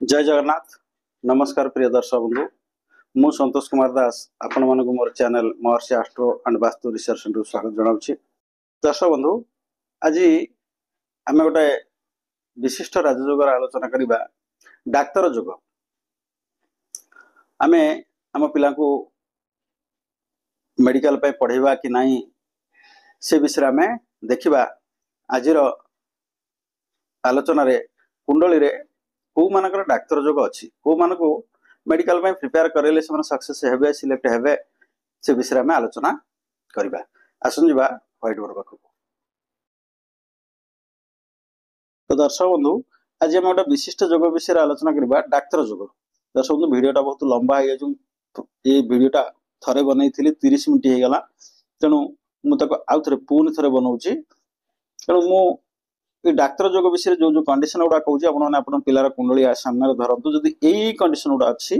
जय जगन्नाथ। नमस्कार प्रिय दर्शक बंधु, मु संतोष कुमार दास आपण मानक मोर channel Maharshi astro and vastu research centre स्वागत जनाऊँ। दर्शक बंधु, आज आम गोटे विशिष्ट राजयोगर आलोचना करवा डाक्तर जोग। आम आम पिला मेडिकल पे पढ़ेबा कि नहीं से विषय आम देखा। आज आलोचन कुंडली रे कौ मानकर डाक्तर जोग अच्छी, कौ मान को मेडिकल में प्रिपेयर करेले से सक्सेस हेबे सिलेक्ट हेबे से विषय में आलोचना करबा। आसुन जीवा व्हाइट बोर्ड पाखक। तो दर्शक बंधु, आज आम गोटे विशिष्ट जोग विषय आलोचना करबा डाक्तर जोग। दर्शक बंधु, वीडियोटा बहुत लंबा है, ये वीडियोटा थरे बनई 30 मिनट हो गला, तेणु मुझे आउ थे पुणी थे बनाऊँगी। तेणु मु डाक्तर जोग विषय जो कंडीशन गुड़ा कहूँ आप पिलार कुंडली सामने धरतु। जदि यही कंडीशन गुड़ा अच्छी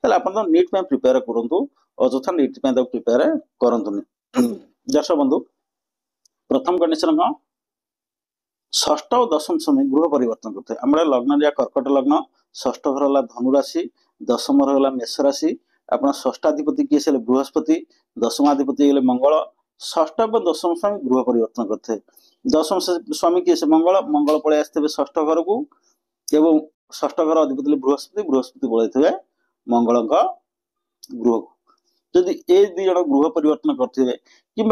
आप नीट में प्रिपेयर करूँ, अଯଥା नीट में प्रिपेयर करतुनि। दर्शक बंधु, प्रथम कंडीशन कौन? षष्ठ और दशम समय गृह परिवर्तन करते हैं। लग्न दिया कर्कट लग्न, षष्ठ घर है धनु राशि, दशम घर है मेष राशि। आप षष्ठाधिपति किए से बृहस्पति, दशमाधिपति है मंगल। षष्ठ और दशम स्वामी गृह परिवर्तन करते हैं। दशम स्वामी किए से मंगल, मंगल पलि आसते षष्ठ घर को, एवं षष्ठ घर अधिपति बृहस्पति, बृहस्पति पलि मंगल गृह को। जदि ए दी जन गृह परिवर्तन करते कि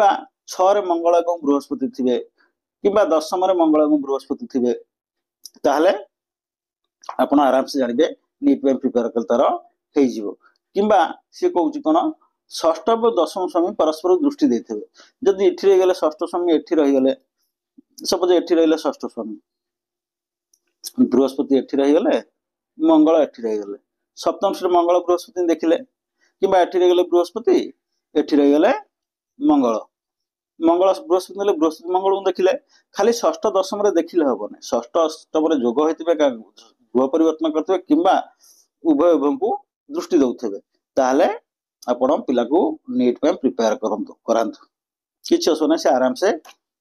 छे मंगल और बृहस्पति थे कि दशम मंगल और बृहस्पति थे, ताहले आपण आराम से जानबे नीट में प्रिपेयर करतार हो। किंबा सी कहूँ कौन, षष्ठ और दशम स्वामी परस्पर दृष्टि देते। जदि एठी रही गले षष्ठ स्वामी, एठी रही गले सपोज एठी रही षष्ठ स्वामी, बृहस्पति एठी रही गले, मंगल एठी रही गले, सप्तम श्री मंगल बृहस्पति देखिले, किंबा एठी रही गले बृहस्पति, एठी रही गले मंगल, मंगल बृहस्पति बृहस्पति मंगल को देखिले। खाली षष्ठ दशम देखिले हेबनी, षष्ठ अष्टम जोग होइतिबे, गृह परिवर्तन करते किंबा उभय उभय को दृष्टि दउथिबे, ताहले आपण पिला को नीट में प्रिपेयर करंतु करांतु, किछि असुना से आराम से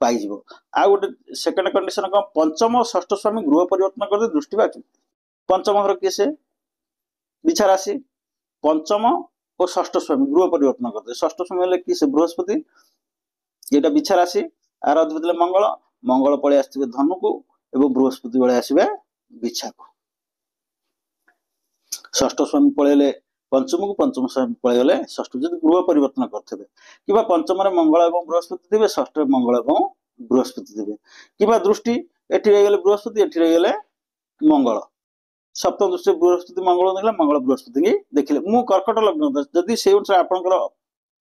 पाइजिबो। आ गोटे सेकंड कंडीशन कौन? पंचम और षष्ठ स्वामी गृह परिवर्तन करते दृष्टि बाचु। पंचम घर किए से बिछा राशि, पंचम और षष्ठ स्वामी गृह परिवर्तन करते। षष्ठ स्वामी हेले किए से बृहस्पति, ये बिछा राशि, आर अधिपति मंगल, मंगल पलि आसते धनु को, एवं बृहस्पति बड़े आसबे बिछा को। षष्ठ स्वामी पलैले पंचम को, पंचम स्वामी पलैगले षष्ठ। जब गृह परिवर्तन करते कि पंचम मंगल और बृहस्पति थे, षष्ठ मंगल और बृहस्पति थे, कि दृष्टि एठी रही गले बृहस्पति, एठी रही गले मंगल, सप्तम दृष्टि बृहस्पति मंगल देखले, मंगल बृहस्पति की देखिले। मु कर्कट लग्न, जदि से अनुसार आपनकर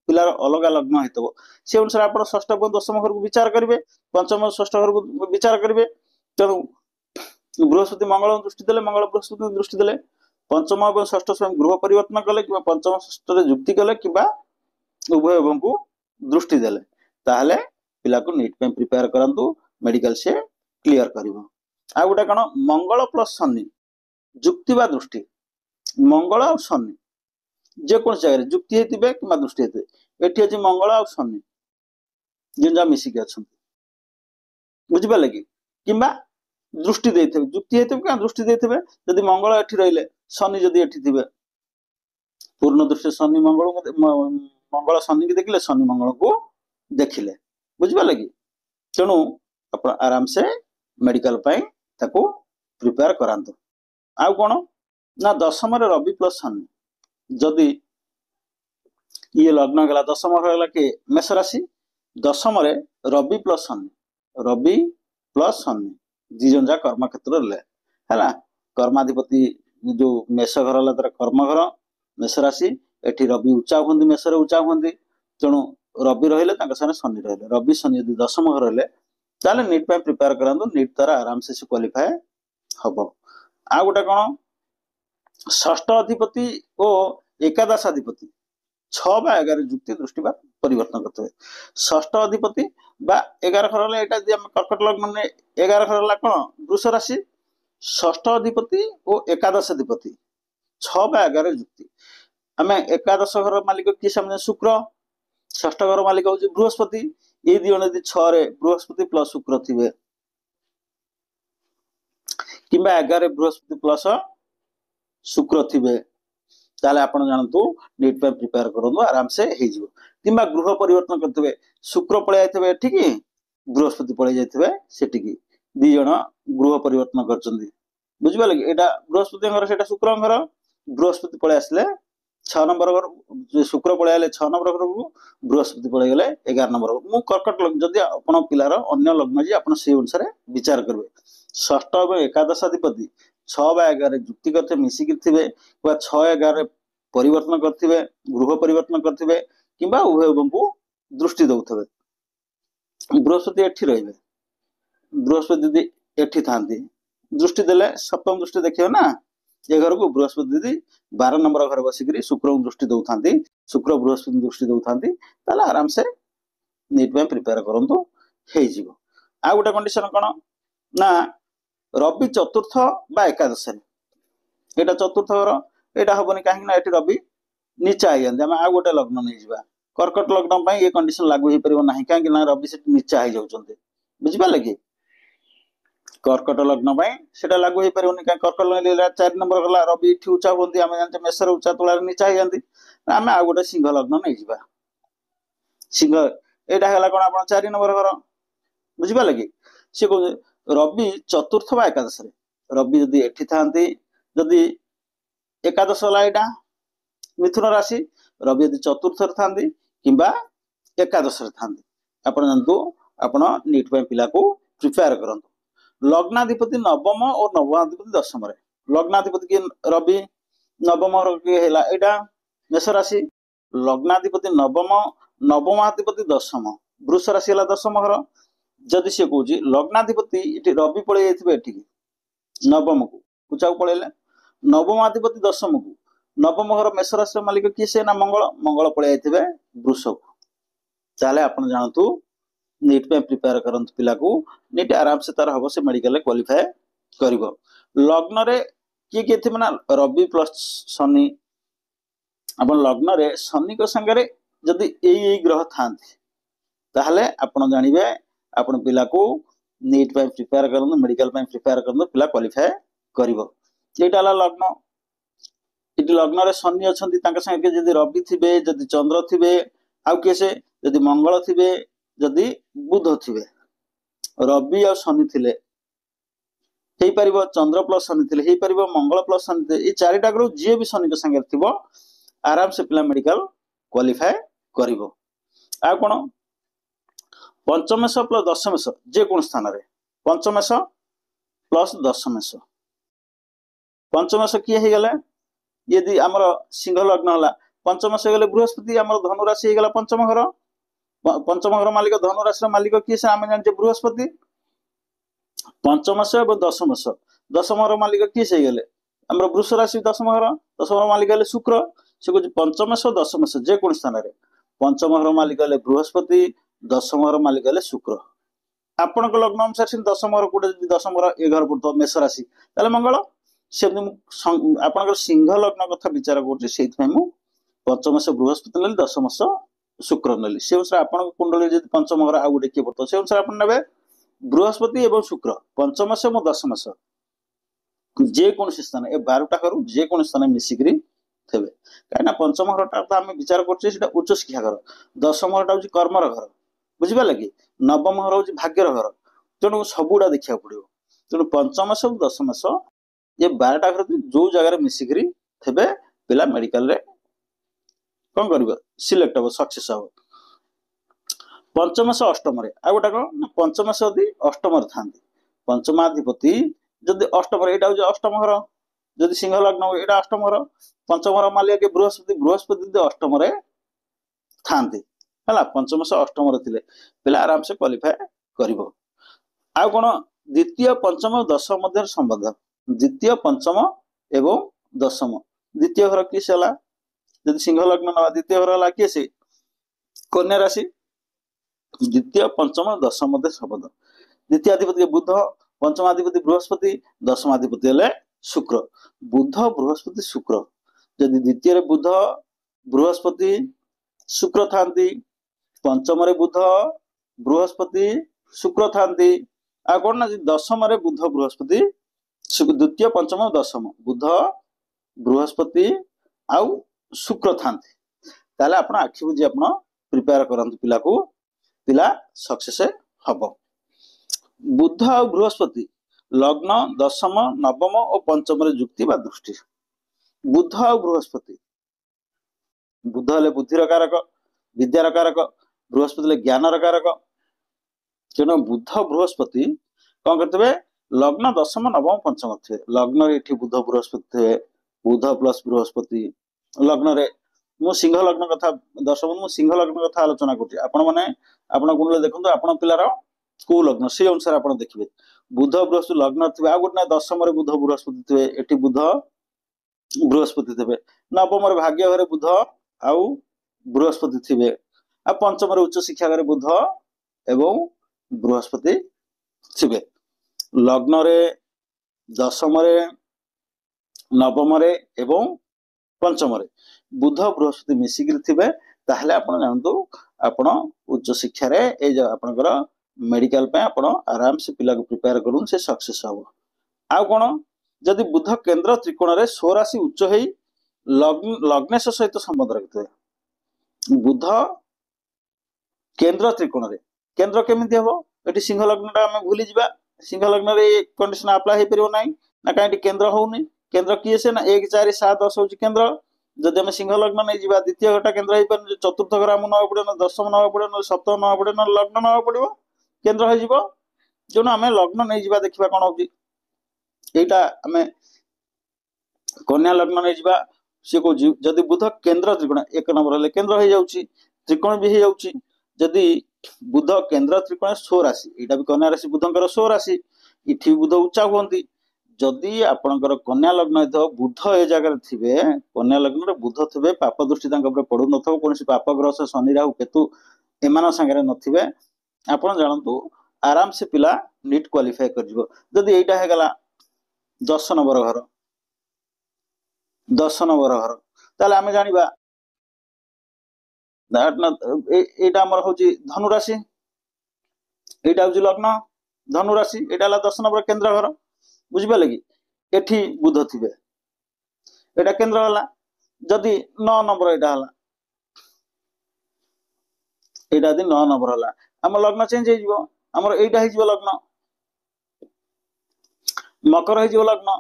पिलार अलग लग्न होइतबो, से अनुसार आप षष्ठ और दशम घर को विचार करेंगे, पंचम और षष्ठ घर को विचार करेंगे। तेणु बृहस्पति मंगल दृष्टि देले, मंगल बृहस्पति दृष्टि देले, पंचम और षष्ठ स्वयं गृह परिवर्तन कले कि पंचम षष्ठ जुक्ति कले कि उभय उभय को दृष्टि देले, ताहले पिला को नीट में प्रिपेयर करंतु, मेडिकल से क्लियर करिवो। आ गोटे कौन? मंगल प्लस शनि जुक्ति बा दृष्टि। मंगल और शनि जेको जगह जुक्ति हेतिबे कि दृष्टि हेतिबे, एठी अछि मंगल और शनि जिनजा मिसिक अछि, बुझिबा लगी किंबा दृष्टि देथिबे, जुक्ति हेतिबे कि दृष्टि देथिबे। यदि मंगल एठी रहिले, शनि जदि एठी थिबे, पूर्ण दृष्टि शनि मंगल को, मंगल शनि की देखिले, शनि मंगल को देखिले, बुझिबा लगी। तेणु आप आराम से मेडिकल पाई ताको प्रिपेयर करांतु। आउ कोन ना, दशम रवि प्लस शनि, जदि ये लग्न गला, दशम गला कि मेष राशि, दशम रवि प्लस शनि, रवि प्लस शनि दी जन जा कर्म क्षेत्र है। कर्माधिपति जो मेष घर है तार कर्म घर मेष राशि, एठी रवि उच्चा हुंदी, मेष रे उच्चा हुंदी। तेणु रवि रहिले शनि रहिले, रवि शनि यदि दशम घर रहिले, ताले नीट पे प्रिपेयर करांतु, नीट तारा आराम से क्वालिफाई हबो। आ गोटे कौन? षष्ठ अधिपति और एकादश अधिपति 6 बा 11 जुक्ति दृष्टि बा परिवर्तन करते हैं। षष्ठ अधिपति बा 11 घर है, कर्कट लग्न में 11 घर है कौन? वृष राशि, षष्ठ अधिपति और एकादश अधिपति 6 बा 11 जुक्ति। आम एकादश घर मालिक किए सामने शुक्र, षष्ठ घर मालिक हूँ बृहस्पति, ये दी जन यदि 6 बृहस्पति प्लस शुक्र थे, कि 11 बृहस्पति प्लस शुक्र थिबे ताले आपण जानतु नीट पे प्रिपेयर करंदु आराम से हे जिवो किंबा गृह परिवर्तन करथिबे शुक्र पळे आइथिबे एठी की बृहस्पति पळे जाइथिबे सेठी की दी जण गृह परिवर्तन करचंदी बुझिबा लगे एटा बृहस्पति घर सेटा शुक्र घर बृहस्पति पळे आसले 6 नंबर घर शुक्र पळे आले 6 नंबर घर को बृहस्पति पळे गेले 11 नंबर मु कर्कट लग्न जदी आपण पिलार अन्य लग्न जी आपण से अनुसार विचार करबे षष्ठ एवं एकादश अधिपति 6 बा 11 जुक्ति करते मिसी थे 6 11 परिवर्तन करथिबे गृह परिवर्तन करथिबे किंबा उभय को दृष्टि दउथबे बृहस्पति एठी रहिबे बृहस्पति दीदी एठी थांती दृष्टि देले सप्तम दृष्टि देखियो ना ये घर को बृहस्पति दीदी 12 नंबर घर बसिकरी शुक्र को दृष्टि दउथांती शुक्र बृहस्पति दृष्टि दउथांती ताला आराम से नीट पे प्रिपेयर करंतु हे जीवो आ गोटे कंडीशन कोन ना रवि चतुर्थ बा एकादश एटा चतुर्थ घर एटा हबनी काहे ना एटी रवि नीचा आइ जांदे हम आ गोटे लग्न नै जिबा कर्कट लग्न पई ये कंडीशन लागू हे परिबो नाही काहे ना रवि से नीचा आइ जाउचंते बुझिबा लगे कर्कट लग्न पई सेटा लागू हे परिबो काहे कर्कट लग्न 4 नंबर गला रवि ठी ऊंचा होंदी हम जानते मेसर ऊंचा तोला नीचा आइ जांदी हम आ गोटे सिंह लग्न नै जिबा सिंह एटा हला कोन आपण 4 नंबर घर बुझिबा लगे से को रवि चतुर्थ बा एकादश रवि जदि एठी थांती जदि एकादश हला एटा मिथुन राशि रवि यदि चतुर्थ थांती किंबा एकादश थांती आपण जानतु आपण नीट पे पिला को प्रिपेयर करंतु लग्नाधिपति नवम और नवमाधिपति दशम रे लग्नाधिपति की रवि नवम के हेला एटा मेष राशि लग्नाधिपति नवम नवमाधिपति दशम वृष राशि हेला दशम घर जदि से कहूँ लग्नाधिपति रवि पड़े जाइए एठी नवम को ऊंचा पड़ेले नवमाधिपति दशम को नवम घर मेष राशि मालिक किए से ना मंगल मंगल पड़े जाइए वृष को ताले आपण जानतु नीट पे प्रिपेयर करंतु पिला को नीट आराम से तार हबो से मेडिकल क्वालिफाई करिवो लग्न रे किए थे ना रवि प्लस शनि आपण लग्न रे शनि को संगे जदि एई ग्रह थांती ताहले आपण जानिबे आपण पिला को नीट पे प्रिपेयर करन मेडिकल पे प्रिपेयर करन पिला क्वालिफाई करिवो एटा ला लग्न इति लग्न रे शनि अछंती तांका संगे जदि रवि थिबे जदि चंद्र थिबे आउ केसे जदि मंगल थिबे जदि बुध थिबे रवि और शनि थिले हेई परिबो चंद्र प्लस शनि थिले हेई परिबो मंगल प्लस शनि थिले ए चारिटा ग्रह जे भी शनि के संगे थिबो आराम से पिला मेडिकल क्वालिफाई करिवो आ कोन पंचमेश प्लस दशमेश जे कोन स्थान रे पंचमेश प्लस दशमेश पंचमेश किए हे गेले यदि हमर सिंह लग्न होला पंचमेश गेले बृहस्पति हमर धनु राशि हे गेला पंचम घर मालिक धनु राशि मालिक किए से आम जान बृहस्पति पंचमेश और दशमेश दशम घर मालिक किए से गेले हमर वृष राशि दशम घर मालिक हेले शुक्र से कुछ पंचमेश और दशमेश जे कोन स्थान रे पंचम घर मालिक हेले बृहस्पति दशम घर मालिक हेले शुक्र आपण लग्न अनुसार दशम घर कोटे दशम घर ए घर पड़ता मेष राशि ताले मंगल से आप सिंह लग्न कथा विचार कर पंचमेश बृहस्पति ने दशमेश शुक्र नेली से अनुसार आपण कुंडली पंचम घर आउ गोटे किए पड़ता से अनुसार आप ने बृहस्पति एवं शुक्र पंचमेश और दशमेश जेकोसी स्थान ए 12टा घर जेकोसी स्थान मिसिकी थे कहीं पंचम घर टा आम विचार कर उच्च शिक्षा घर दशम घर हूँ कर्मर घर बुझा लगे नवम घर हूँ भाग्यर घर तेणु सबुड़ा देखा पड़ो तेणु पंचमेश और दशमेश ये 12टा घर जो जगार मिसिकी थे पिला मेडिकल रे कौन कर सिलेक्ट हम सक्सेस हम पंचमेश अष्टम आ गोटा कौन पंचमेश यदि अष्टम था पंचमाधिपति जदि अष्टम यहाँ हूँ अष्टम घर जदि सिंह लग्न यहाँ अष्टम घर पंचम घर मालिक बृहस्पति बृहस्पति अष्टम था पंचमेश अष्टम थे पिला आराम से क्वालिफाई कर कौन द्वितीय पंचम और दशम मध्य संबंध द्वितीय पंचम एवं दशम द्वितीय घर किस है जदि सिंह लग्न ना द्वितीय घर है किए से कन्या राशि द्वितीय पंचम दशम मध्य संबंध द्वितीय अधिपति बुध पंचमाधिपति बृहस्पति दशमाधिपति हेले शुक्र बुध बृहस्पति शुक्र जदि द्वितीय बुध बृहस्पति शुक्र था पंचम बुध बृहस्पति शुक्र था आ कौन ना दशम बुध बृहस्पति द्वितीय पंचम दशम बुध बृहस्पति आउ शुक्र थांती ताले आपण आखि बुझी आपण प्रिपेयर करंतु पिला को पिला सक्सेस हबो। बुध और बृहस्पति लग्न दशम नवम और पंचम रे जुक्ति बा दृष्टि। बुध और बृहस्पति बुध हेले बुद्धिर कारक विद्यार कारक बृहस्पति हेले ज्ञानर कारक तेणु बुध बृहस्पति कौन करते लग्न दशम नवम पंचम थे लग्न रे बुध बृहस्पति थे बुध प्लस बृहस्पति लग्न रे मु सिंह लग्न कथा दर्शक मु सिंह लग्न कथा आलोचना करछि आपण माने आपण गुण देखंतु आपण पिलार को लग्न से अनुसार आपण देखिबे बुध बृहस्पति लग्न थे आ गोटे दशम रे बुध बृहस्पति थे एठी बुध बृहस्पति थे नवम रे भाग्य घरे बुध आउ बृहस्पति थे आ पंचम रे उच्च शिक्षा घरे बुध एवं बृहस्पति थे लग्न रे दशम रे नवम रे एवं पंचम रे बुध बृहस्पति मिसिक थे ताहले आपण जानतु आपण उच्च शिक्षा रे ए आपनकर मेडिकल पे आपण आराम से पिला को प्रिपेयर करूँ से सक्सेस हम आउ कौन जदि बुध केंद्र त्रिकोण रे 16 राशि उच्च है लग्नेश सहित संबंध रखते बुध केंद्र त्रिकोण रे केंद्र केमिति हबो एटी सिंह लग्न टा हम भूली जिबा सिंह लग्न रे कंडीशन अप्लाई हे परियो नाही ना काईटी केंद्र होउनी केंद्र किए से ना 1 4 7 10 होची केंद्र जदि हम सिंह लग्न नहीं जीवा द्वितीय घटा केंद्र हे पर चतुर्थ घर हम नवा पड़े ना दशम नवा पड़े ना सप्तम नवा पड़े ना लग्न नवा पड़िबो केंद्र हो जीवो जो ना हमें लग्न नहीं जीवा देखिबा कोन होची एटा हमें कन्या लग्न नहीं जीवा से को जदि बुध केंद्र त्रिकोण एक नंबर हेले केंद्र हो जाउची त्रिकोण भी हो जाउची जदि बुध केंद्र त्रिकोण 16 राशि एटा भी कन्या राशि बुधंकर 16 राशि इठी बुध उच्चा होंती जदि आपणकर कन्या लग्न तो बुध ए जगह थिबे कन्या लग्न रे बुध थिबे पाप दृष्टि तांक ऊपर पडु नथो कोनसी पाप ग्रह से शनि राहु केतु एमान संगे नथिबे आपण जानतु आराम से पिला नीट क्वालिफाई कर जिवो जदि एटा हे गला 10 नंबर घर 10 नंबर घर ताले हमें जानिबा एटा हमर होची धनु राशि एटा होची लग्न धनु राशि एटा ला 10 नंबर केंद्र घर बुझिबा लगी एठी बुध थिबे एटा केंद्र हला जदि 9 नंबर एटा हला एटा दिन 9 नंबर हला हम लग्न चेंज हो जिवो हमर एटा हे जिवो लग्न मकर हे जिवो लग्न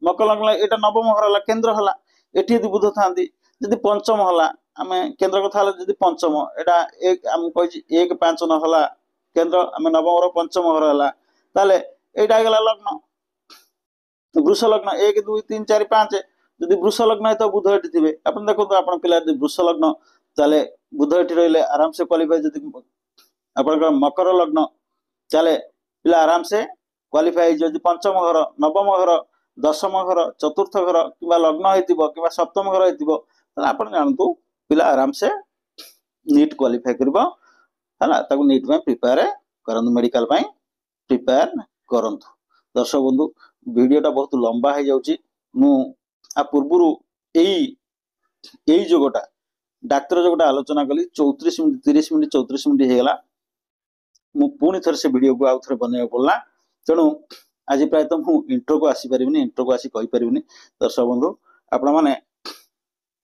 मकर लग्न एटा नवम घर हला केंद्र हला एठी यदि बुध थांदी जदि पंचम हला हमें केंद्र कथा हला जदि पंचम एटा एक हम कहछि 1 5 न हला केंद्र हमें नवम घर पंचम घर हला ताले एटा हे गला लग्न वृष लग्न 1 2 3 4 5 जदि वृष लग्न है तो बुध एठी थिबे अपन देखो तो अपन पिला जदि वृष लग्न ताले बुध एठी रहले आराम से क्वालिफाई जदि अपन मकर लग्न ताले पिला आराम से क्वालिफाई जदि पंचम घर नवम घर दशम घर चतुर्थ घर किबा लग्न हेतिबो किबा सप्तम घर हेतिबो ताले अपन जानतु पिला आराम से नीट क्वालिफाई करबो हला ताको नीट में प्रिपेयर करन मेडिकल पई प्रिपेयर करंतु। दर्शक बंधु वीडियोटा बहुत लंबा हो जाउची मु आ पूर्वरु एई जोगटा डाक्टर जोगटा आलोचना कली 34 मिनिट 30 मिनिट 34 मिनिट हे गला मु पुणी थर से वीडियो को आउ थरे बने पड़ला तेणु आज प्राय तो मु इंट्रो को आसी परिबिनी इंट्रो को आसी कहि परिबिनी। दर्शक बंधु आपण माने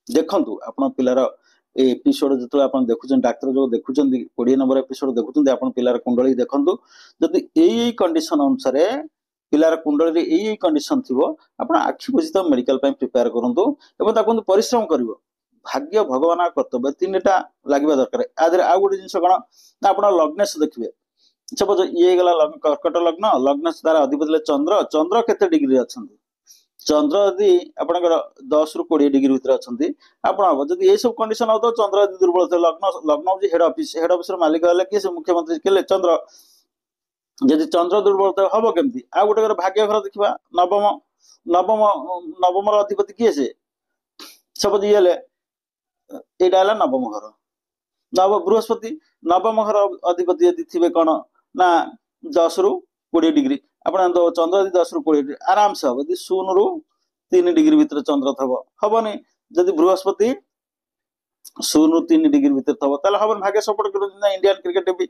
देखंतु आपण पिलार ए एपिसोड जतो आपण देखुचन डाक्टर जो देखुचन 20 नंबर एपिसोड देखुचन आपण पिलार कुंडली देखंतु जदि एई कंडीशन अनुसार पिलार कुंडली एई कंडीशन थिबो आपण आखि बुझी तो मेडिकल पय प्रिपेयर करंतु एबं ताकु परिश्रम करिवो भाग्य भगवान कर्तव्य तीनटा लागिबा दरकार आदर आ गुडी जिंस कोन ना आपण लग्नेश देखिबे सपोज ये गला लग्न कर्कट लग्न लग्न तार अधिपति चंद्र चंद्र केते डिग्री अछंती चंद्र यदि आपनकर 10 रु 20 डिग्री भीतर अछंती आपण जदि ए सब कंडीशन हो तो चंद्र यदि दुर्बल थे लग्न लग्न हेड ऑफिस रो मालिक हले कि से मुख्यमंत्री केले चंद्र जदि चंद्र दुर्बल तो हबो केमती आ गोटे भाग्य घर देखिबा नवम नवम नवम रो अधिपति किए से सपोज येले एटा हला नवम घर नव बृहस्पति नवम घर अधिपति यदि थिबे कोन ना 10 रु 20 डिग्री आपण चंद्र यदि 10 रु 20 डिग्री आराम से हम यदि 0 रु 3 डिग्री भीतर चंद्र थबो हबनी जदि बृहस्पति 0 रु 3 डिग्री भीतर थबो ताले हबन भाग्य सपोर्ट करू ना इंडियन क्रिकेट भी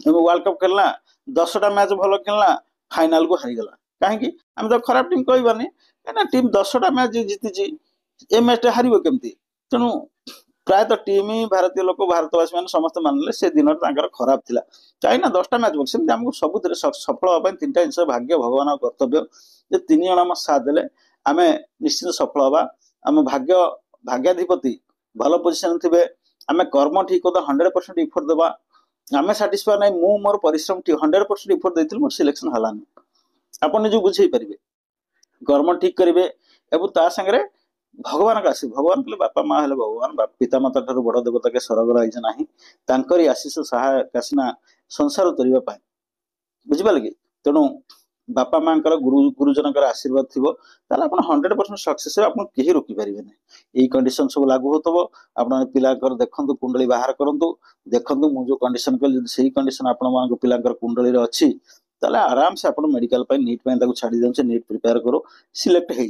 वर्ल्ड कप खेलना 10टा मैच भलो खेलना फाइनल को हारी गला कहीं आम तो खराब टीम कहबानी कहीं टीम 10टा मैच जीति ए मैच हार केमती तेणु प्रायतः टीम ही भारतीय लोक भारतवासी मैंने समस्त मानले से दिन खराब थिला कहीं 10टा मैच बोल सेमती आमको सब सफल हाँ 3टा जिन भाग्य भगवान कर्तव्य जे 3 जन आम साथ देले आम निश्चित सफल हवा आम भाग्य भाग्याधिपति भल पोजिशन थे आम कर्म ठीक कदा 100% इफोर्ट देवा आम साटिस्फाई ना मु मोर परिश्रम 100% इफोर्ट देती मोर सिलेक्शन हलानी आपन निज बुझे पारे कर्म ठीक करेंगे एवं ता सागरे भगवान का आशीष भगवान कहले बापा माँ हेले भगवान पिता माता ठार बड़ देवता के स्वर्ग रही ना तांकरी आशीष सहायक आसीना संसार तोड़ापी बुझिपारे कि तेणु बापा माँ गुरुजन आशीर्वाद थी आप 100% सक्सेस आप कहीं रोकी पारे ना यही कंडीशन सब लागू हो आप पिला देखु कुंडली बाहर करूँ देखु मुझे कंडीशन कल से कंडीशन आप पिला कुंडली अच्छी आराम से आप मेडिकल नीट छाड़ी दे नीट प्रिपेयर करो सिलेक्ट हो